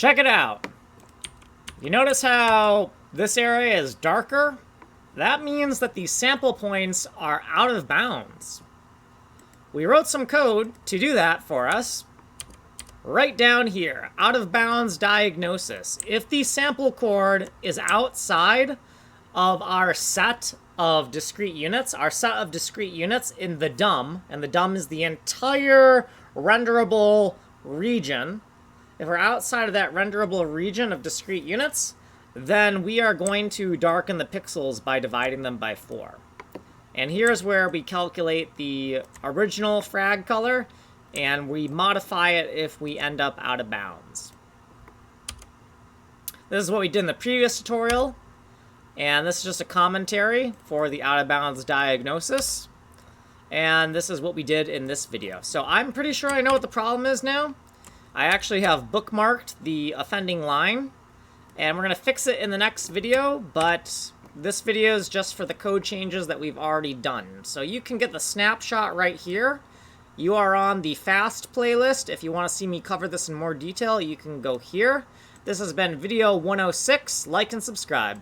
Check it out. You notice how this area is darker? That means that the sample points are out of bounds. We wrote some code to do that for us. Right down here, out of bounds diagnosis. If the sample chord is outside of our set of discrete units, in the DOM, and the DOM is the entire renderable region. If we're outside of that renderable region of discrete units, then we are going to darken the pixels by dividing them by 4. And here's where we calculate the original frag color, and we modify it if we end up out of bounds. This is what we did in the previous tutorial, and this is just a commentary for the out of bounds diagnosis. And this is what we did in this video. So I'm pretty sure I know what the problem is now. I actually have bookmarked the offending line, and we're going to fix it in the next video, but this video is just for the code changes that we've already done. So you can get the snapshot right here. You are on the fast playlist. If you want to see me cover this in more detail, you can go here. This has been video 106. Like and subscribe.